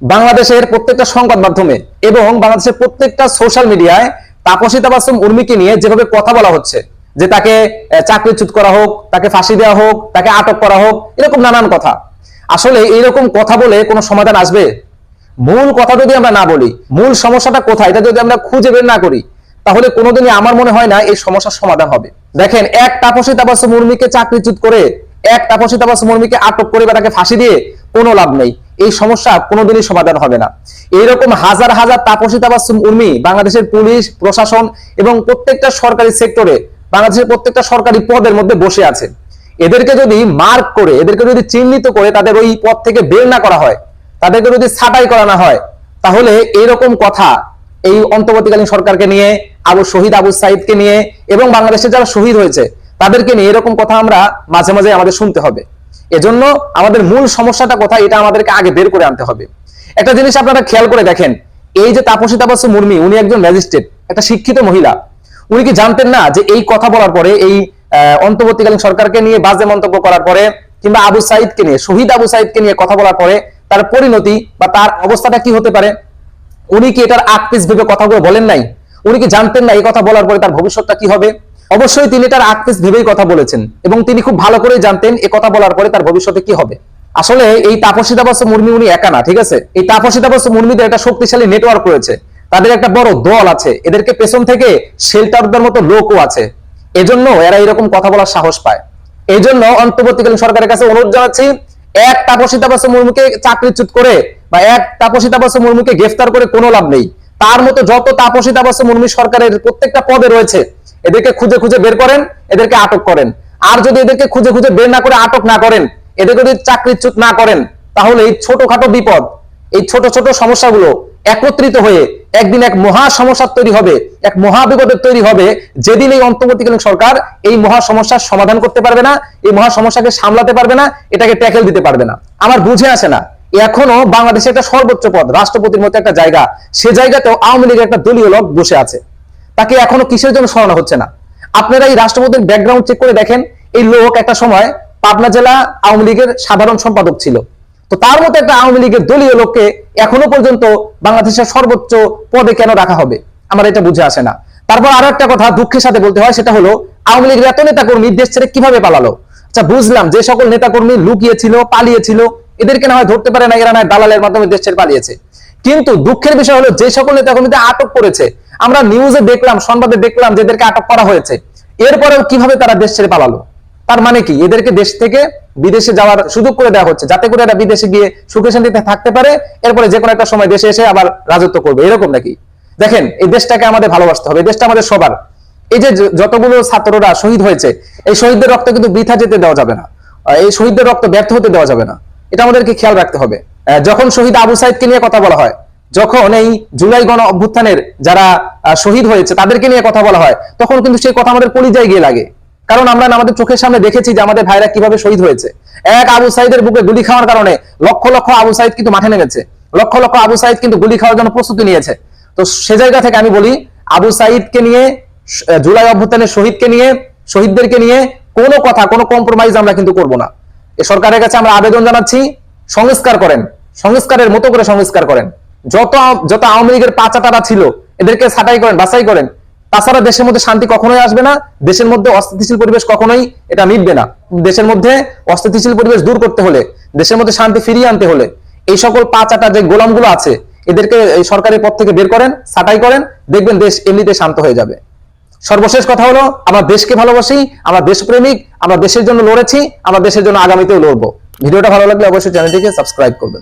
বাংলাদেশের প্রত্যেকটা সংবাদ মাধ্যমে এবং বাংলাদেশের প্রত্যেকটা সোশ্যাল মিডিয়ায় তাপসী তাবাসসুম উর্মিকে নিয়ে যেভাবে কথা বলা হচ্ছে, যে তাকে চাকরিচ্যুত করা হোক, তাকে ফাঁসি দেওয়া হোক, তাকে আটক করা হোক, এরকম নানান কথা। আসলে এইরকম কথা বলে কোনো সমাধান আসবে? মূল কথা যদি আমরা না বলি, মূল সমস্যাটা কোথায় এটা যদি আমরা খুঁজে বের না করি, তাহলে কোনোদিনই আমার মনে হয় না এই সমস্যার সমাধান হবে। দেখেন, এক তাপসী তাবাসসুম উর্মিকে চাকরিচ্যুত করে, এক তাপসী তাবাসসুম উর্মিকে আটক করে বা তাকে ফাঁসি দিয়ে কোনো লাভ নেই। এই সমস্যা কোনোদিনই সমাধান হবে না। এইরকম হাজার হাজার তাপসী তাবাসসুম উর্মি বাংলাদেশের পুলিশ প্রশাসন এবং প্রত্যেকটা সরকারি সেক্টরে, বাংলাদেশের প্রত্যেকটা সরকারি পদের মধ্যে বসে আছে। এদেরকে যদি মার্ক করে, এদেরকে যদি চিহ্নিত করে তাদের ওই পদ থেকে বের না করা হয়, তাদেরকে যদি ছাঁটাই করা না হয়, তাহলে এইরকম কথা এই অন্তর্বর্তীকালীন সরকারকে নিয়ে, শহীদ আবু সাইদকে নিয়ে এবং বাংলাদেশে যারা শহীদ হয়েছে তাদেরকে নিয়ে এরকম কথা আমরা মাঝে মাঝে আমাদের শুনতে হবে। এজন্য আমাদের মূল সমস্যাটা কোথায় এটা আমাদেরকে আগে বের করে আনতে হবে। একটা জিনিস আপনারা খেয়াল করে দেখেন, এই যে তাপসী তাবাসসুম উর্মি, উনি একজন ম্যাজিস্ট্রেট, একটা শিক্ষিত মহিলা। উনি কি জানতেন না যে এই কথা বলার পরে, এই অন্তর্বর্তীকালীন সরকারকে নিয়ে বাজে মন্তব্য করার পরে, কিংবা আবু সাইদকে নিয়ে, শহীদ আবু সাইদকে নিয়ে কথা বলার পরে তার পরিণতি বা তার অবস্থাটা কি হতে পারে? উনি কি এটার আকপিস ভেবে কথাগুলো বলেন নাই? উনি কি জানতেন না এই কথা বলার পরে তার ভবিষ্যৎটা কি হবে? অবশ্যই তিনি এটার আকপিস ভেবেই কথা বলেছেন এবং তিনি খুব ভালো করে জানতেন এই কথা বলার পরে তার ভবিষ্যতে কি হবে। আসলে এই তাপসী তাবাসসুম উর্মি উনি একা না, ঠিক আছে? এই তাপসী তাবাসসুম উর্মিদের একটা শক্তিশালী নেটওয়ার্ক রয়েছে, তাদের একটা বড় দল আছে, এদেরকে পেছন থেকে শেল্টারদের মতো লোকও আছে। এজন্য এরা এরকম কথা বলার সাহস পায়। এই জন্য অন্তর্বর্তীকালীন সরকারের কাছে অনুরোধ জানাচ্ছি, এক তাপসী তাবাসসুম উর্মিকে চাকরিচ্যুত করে বা এক তাপসী তাবাসসুম উর্মিকে গ্রেফতার করে কোনো লাভ নেই। তার মতো যত তাপসী তাবাসসুম উর্মি সরকারের প্রত্যেকটা পদে রয়েছে, এদেরকে খুঁজে খুঁজে বের করেন, এদেরকে আটক করেন। আর যদি এদেরকে খুঁজে খুঁজে বের না করে আটক না করেন, এদেরকে যদি চাকরিচ্যুত না করেন, তাহলে এই ছোটখাটো বিপদ, এই ছোট ছোট সমস্যাগুলো একত্রিত হয়ে একদিন এক মহা সমস্যা তৈরি হবে, এক মহা বিপদের তৈরি হবে, যেদিন এই অন্তর্বর্তীকালীন সরকার এই মহা সমস্যার সমাধান করতে পারবে না, এই মহা সমস্যাকে সামলাতে পারবে না, এটাকে ট্যাকেল দিতে পারবে না। আমার বুঝে আসে না, এখনো বাংলাদেশে একটা সর্বোচ্চ পদ, রাষ্ট্রপতির মতো একটা জায়গা, সে জায়গাতেও আওয়ামী লীগের একটা দলীয় লোক বসে আছে। তাকে এখনো কিসের জন্য সরানো হচ্ছে না? আপনারা এই রাষ্ট্রপতির ব্যাকগ্রাউন্ড চেক করে দেখেন, এই লোক একটা সময় পাবনা জেলা আওয়ামী লীগের সাধারণ সম্পাদক ছিল। তো তার মতো একটা আওয়ামী লীগের দলীয় লোককে এখনো পর্যন্ত বাংলাদেশের সর্বোচ্চ পদে কেন রাখা হবে? আমার এটা বুঝে আসে না। তারপর আরো একটা কথা দুঃখের সাথে বলতে হয়, সেটা হলো আওয়ামী লীগের এত নেতাকর্মী দেশ ছেড়ে কিভাবে পালালো? আচ্ছা, বুঝলাম যে সকল নেতাকর্মী লুকিয়েছিল, পালিয়েছিল, এদেরকে না হয় ধরতে পারে না, এরা না হয় দালালের মাধ্যমে দেশ ছেড়ে পালিয়েছে। কিন্তু দুঃখের বিষয় হলো যে সকল নেতাকর্মীদের আটক করেছে, আমরা নিউজে দেখলাম, সংবাদে দেখলাম যে এদেরকে আটক করা হয়েছে, এরপরেও কিভাবে তারা দেশ ছেড়ে পালালো? তার মানে কি এদেরকে দেশ থেকে বিদেশে যাওয়ার সুযোগ করে দেওয়া হচ্ছে, যাতে করে এরা বিদেশে গিয়ে সুখে শান্তিতে থাকতে পারে, এরপরে যে কোনো একটা সময় দেশে এসে আবার রাজত্ব করবে, এরকম নাকি? দেখেন, এই দেশটাকে আমাদের ভালোবাসতে হবে, এই দেশটা আমাদের সবার। এই যে যতগুলো ছাত্ররা শহীদ হয়েছে, এই শহীদদের রক্ত কিন্তু বৃথা যেতে দেওয়া যাবে না, এই শহীদদের রক্ত ব্যর্থ হতে দেওয়া যাবে না, এটা আমাদেরকে খেয়াল রাখতে হবে। যখন শহীদ আবু সাইদকে নিয়ে কথা বলা হয়, যখন এই জুলাই গণ অভ্যুত্থানের যারা শহীদ হয়েছে তাদেরকে নিয়ে কথা বলা হয়, তখন কিন্তু সেই কথা আমাদের কলিজায় গিয়ে লাগে। কারণ আমরা আমাদের চোখের সামনে দেখেছি যে আমাদের ভাইরা কিভাবে শহীদ হয়েছে। এক আবু সাইদের বুকে গুলি খাওয়ার কারণে লক্ষ লক্ষ আবু সাইদ কিন্তু মাঠে নেমেছে, লক্ষ লক্ষ আবু সাইদ কিন্তু গুলি খাওয়ার জন্য প্রস্তুতি নিয়েছে। তো সে জায়গা থেকে আমি বলি, আবু সাইদকে নিয়ে, জুলাই অভ্যুত্থানের শহীদকে নিয়ে, শহীদদেরকে নিয়ে কোনো কথা, কোনো কম্প্রোমাইজ আমরা কিন্তু করব না। এই সরকারের কাছে আমরা আবেদন জানাচ্ছি, সংস্কার করেন, সংস্কারের মতো করে সংস্কার করেন। যত যত আওয়ামী লীগের পাচাটারা ছিল এদেরকে ছাঁটাই করেন, বাছাই করেন। তাছাড়া দেশের মধ্যে শান্তি কখনোই আসবে না, দেশের মধ্যে অস্থিতিশীল পরিবেশ কখনোই এটা মিটবে না। দেশের মধ্যে অস্থিতিশীল পরিবেশ দূর করতে হলে, দেশের মধ্যে শান্তি ফিরিয়ে আনতে হলে এই সকল পাচাটা যে গোলামগুলো আছে এদেরকে এই সরকারের পদ থেকে বের করেন, ছাঁটাই করেন, দেখবেন দেশ এমনিতে শান্ত হয়ে যাবে। সর্বশেষ কথা হলো, আমরা দেশকে ভালোবাসি, আমরা দেশপ্রেমিক, আমরা দেশের জন্য লড়েছি, আমরা দেশের জন্য আগামীতেও লড়বো। ভিডিওটা ভালো লাগলে অবশ্যই চ্যানেলটিকে সাবস্ক্রাইব করবেন।